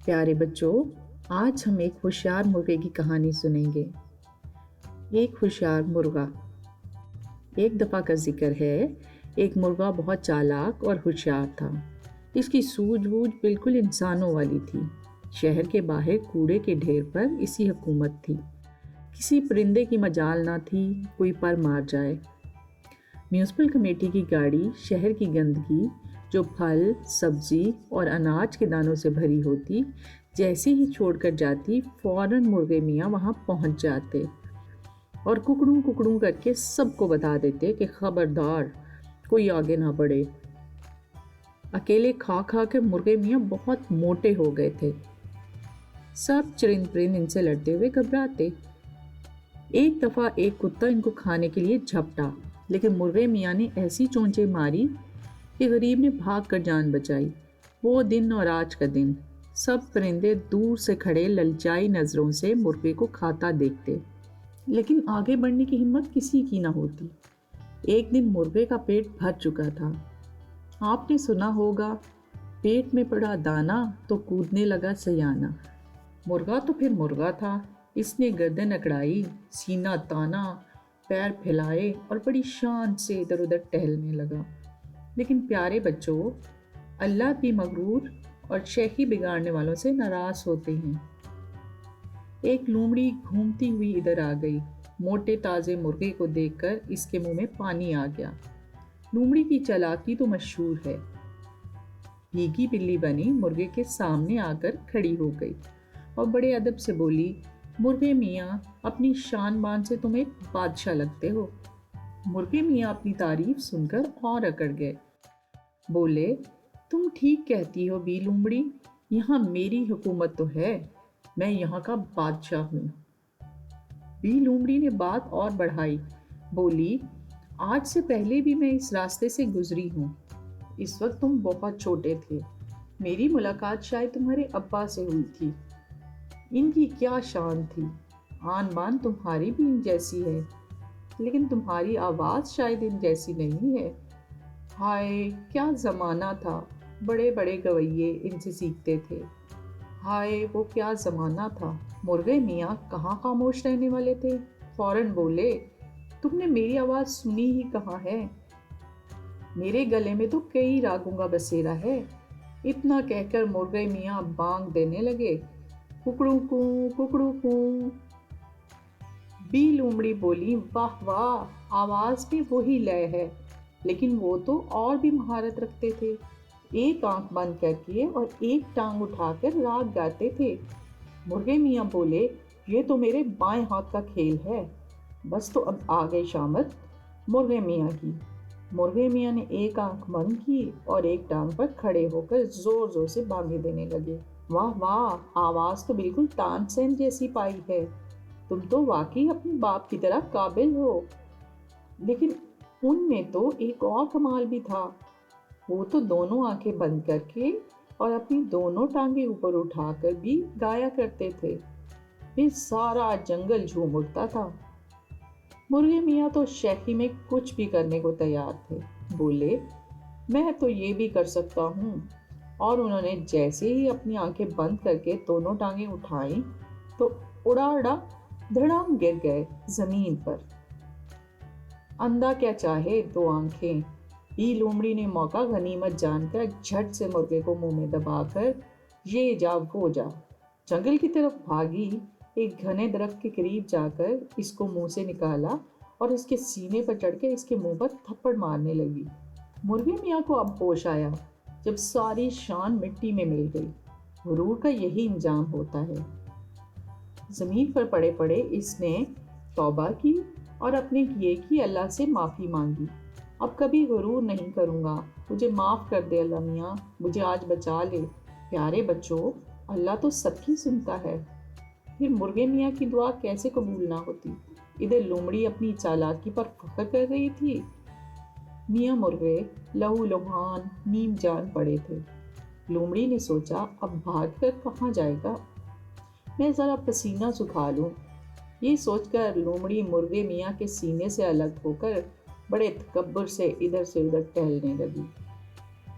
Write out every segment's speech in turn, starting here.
प्यारे बच्चों, आज हम एक होशियार मुर्गे की कहानी सुनेंगे। एक होशियार मुर्गा। एक दफ़ा का जिक्र है, एक मुर्गा बहुत चालाक और होशियार था। इसकी सूझबूझ बिल्कुल इंसानों वाली थी। शहर के बाहर कूड़े के ढेर पर इसी हुकूमत थी। किसी परिंदे की मजाल ना थी कोई पर मार जाए। म्यूनिसिपल कमेटी की गाड़ी शहर की गंदगी, जो फल, सब्जी और अनाज के दानों से भरी होती, जैसे ही छोड़कर जाती, फौरन मुर्गे मियाँ वहाँ पहुँच जाते और कुकड़ू कुकड़ू करके सबको बता देते कि खबरदार कोई आगे ना बढ़े। अकेले खा खा के मुर्गे मियाँ बहुत मोटे हो गए थे। सब चरिंद परिंद इनसे लड़ते हुए घबराते। एक दफ़ा एक कुत्ता इनको खाने के लिए झपटा, लेकिन मुर्गे मियाँ ने ऐसी चोंचे मारी कि गरीब ने भाग कर जान बचाई। वो दिन और आज का दिन, सब परिंदे दूर से खड़े ललचाई नज़रों से मुर्गे को खाता देखते, लेकिन आगे बढ़ने की हिम्मत किसी की ना होती। एक दिन मुर्गे का पेट भर चुका था। आपने सुना होगा, पेट में पड़ा दाना तो कूदने लगा सयाना। मुर्गा तो फिर मुर्गा था। इसने गर्दन अकड़ाई, सीना ताना, पैर फैलाए और बड़ी शान से इधर उधर टहलने लगा। लेकिन प्यारे बच्चों, अल्लाह भी मगरूर और शहरी बिगाड़ने वालों से नाराज होते हैं। एक लोमड़ी घूमती हुई इधर आ गई। मोटे ताजे मुर्गे को देखकर इसके मुंह में पानी आ गया। लोमड़ी की चालाकी तो मशहूर है। भीगी बिल्ली बनी मुर्गे के सामने आकर खड़ी हो गई और बड़े अदब से बोली, मुर्गे मियाँ, अपनी शान बान से तुम एक बादशाह लगते हो। मुर्गे मियाँ अपनी तारीफ सुनकर और अकड़ गए। बोले, तुम ठीक कहती हो बी लोमड़ी, यहाँ मेरी हुकूमत तो है, मैं यहाँ का बादशाह हूँ। बी लोमड़ी ने बात और बढ़ाई, बोली, आज से पहले भी मैं इस रास्ते से गुजरी हूँ। इस वक्त तुम बहुत छोटे थे। मेरी मुलाकात शायद तुम्हारे अब्बा से हुई थी। इनकी क्या शान थी। आन बान तुम्हारी भी इन जैसी है, लेकिन तुम्हारी आवाज़ शायद इन जैसी नहीं है। हाय क्या ज़माना था, बड़े बड़े गवैये इनसे सीखते थे। हाय वो क्या ज़माना था। मुर्गे मियाँ कहाँ खामोश रहने वाले थे, फौरन बोले, तुमने मेरी आवाज़ सुनी ही कहाँ है। मेरे गले में तो कई रागों का बसेरा है। इतना कहकर मुर्गे मियाँ बांग देने लगे, कुकड़ू कू कुकड़ू कू। बी लोमड़ी बोली, वाह वाह, आवाज़ में वही लय है, लेकिन वो तो और भी महारत रखते थे। एक आंख बंद करके और एक टांग उठाकर राग गाते थे। मुर्गे मियाँ बोले, ये तो मेरे बाएं हाथ का खेल है। बस तो अब आ गई शामत मुर्गे मियाँ की। मुर्गे मियाँ ने एक आंख बंद की और एक टांग पर खड़े होकर जोर जोर से बांगे देने लगे। वाह वाह, आवाज़ तो बिल्कुल तानसेन जैसी पाई है। तुम तो वाकई अपने बाप की तरह काबिल हो। लेकिन उनमें तो एक और कमाल भी था। वो तो दोनों आंखें बंद करके और अपनी दोनों टांगे ऊपर उठाकर भी गाया करते थे। फिर सारा जंगल झूम उठता था। मुर्गे मियाँ तो शहरी में कुछ भी करने को तैयार थे। बोले, मैं तो ये भी कर सकता हूँ। और उन्होंने जैसे ही अपनी आंखें बंद करके दोनों टांगे उठाई तो उड़ा उड़ा धड़ाम गिर गए जमीन पर। अंधा क्या चाहे दो आंखें। बी लोमड़ी ने मौका गनीमत जानकर झट से मुर्गे को मुंह में दबाकर ये जा वो जा जंगल की तरफ भागी। एक घने दरख्त के करीब जाकर इसको मुंह से निकाला और इसके सीने पर चढ़ के इसके मुंह पर थप्पड़ मारने लगी। मुर्गे मियाँ को अब होश आया, जब सारी शान मिट्टी में मिल गई। गुरूर का यही इंजाम होता है। जमीन पर पड़े पड़े इसने तौबा की और अपने किए की अल्लाह से माफ़ी मांगी। अब कभी गुरूर नहीं करूँगा, मुझे माफ़ कर दे अल्लाह मियाँ, मुझे आज बचा ले। प्यारे बच्चों, अल्लाह तो सबकी सुनता है। फिर मुर्गे मियाँ की दुआ कैसे कबूल ना होती। इधर लोमड़ी अपनी चालाकी पर फख्र कर रही थी। मियाँ मुर्गे लहू लुहान नीम जान पड़े थे। लोमड़ी ने सोचा, अब भाग कर कहाँ जाएगा, मैं ज़रा पसीना सुखा लूँ। ये सोचकर लोमड़ी मुर्गे मियाँ के सीने से अलग होकर बड़े तकब्बुर से इधर से उधर टहलने लगी।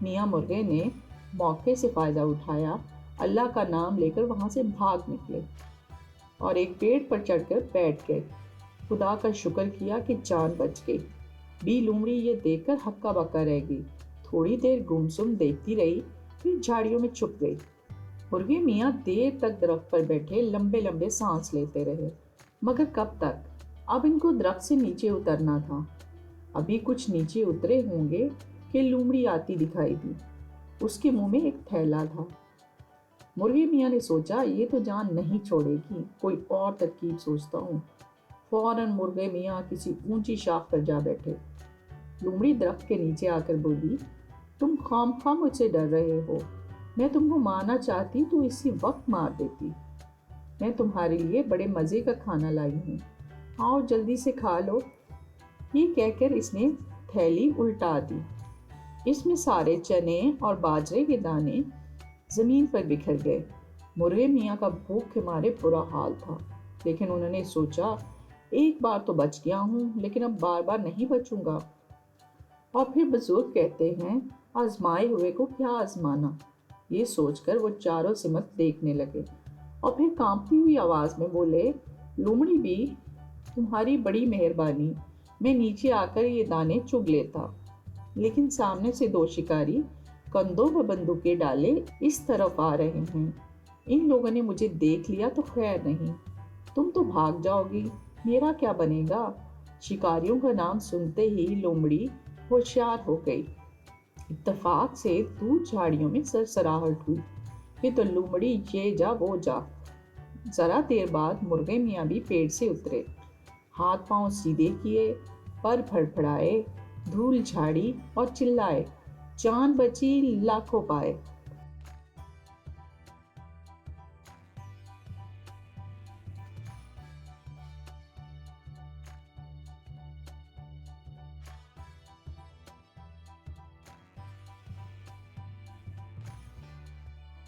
मियाँ मुर्गे ने मौके से फ़ायदा उठाया اللہ کا نام لے کر وہاں سے بھاگ نکلے اور ایک پیڑ پر چڑھ کر بیٹھ گئے۔ خدا کا شکر کیا کہ جان بچ گئی۔ بی لومڑی یہ دیکھ کر ہکا بکا رہ گئی، تھوڑی دیر گمسم دیکھتی رہی، پھر جھاڑیوں میں چھپ گئی۔ مرغے میاں دیر تک درخت پر بیٹھے لمبے لمبے سانس لیتے رہے، مگر کب تک؟ اب ان کو درخت سے نیچے اترنا تھا۔ ابھی کچھ نیچے اترے ہوں گے کہ لومڑی آتی دکھائی دی۔ اس کے منہ میں ایک تھیلا تھا۔ مرغے میاں نے سوچا یہ تو جان نہیں چھوڑے گی، کوئی اور ترکیب سوچتا ہوں۔ فوراً مرغے میاں کسی اونچی شاخ پر جا بیٹھے۔ لومڑی درخت کے نیچے آ کر بولی، تم خواہ مجھ سے ڈر رہے ہو، میں تم کو مارنا چاہتی تو اسی وقت مار دیتی۔ میں تمہارے لیے بڑے مزے کا کھانا لائی ہوں، آؤ جلدی سے کھا لو۔ یہ کہہ کر اس نے تھیلی الٹا دی۔ اس میں سارے چنے اور باجرے کے دانے زمین پر بکھر گئے۔ مرغے میاں کا بھوک کے مارے برا حال تھا، لیکن انہوں نے سوچا ایک بار تو بچ گیا ہوں، لیکن اب بار بار نہیں بچوں گا۔ اور پھر بزرگ کہتے ہیں آزمائے ہوئے کو کیا آزمانا، یہ سوچ کر وہ چاروں سمت دیکھنے لگے اور پھر کانپتی ہوئی آواز میں بولے، لومڑی بھی تمہاری بڑی مہربانی، میں نیچے آ کر یہ دانے چگ لیتا، لیکن سامنے سے دو شکاری کندھوں پر بندوقیں ڈالے اس طرف آ رہے ہیں، ان لوگوں نے مجھے دیکھ لیا تو خیر نہیں، تم تو بھاگ جاؤ گی، میرا کیا بنے گا؟ شکاریوں کا نام سنتے ہی لومڑی ہوشیار ہو گئی۔ اتفاق سے دور جھاڑیوں میں سرسراہٹ ہوئی، پھر تو لومڑی یہ جا وہ جا۔ ذرا دیر بعد مرغے میاں بھی پیڑ سے اترے، ہاتھ پاؤں سیدھے کیے، پر پھڑپھڑائے، دھول جھاڑی اور چلائے، جان بچی لاکھوں پائے۔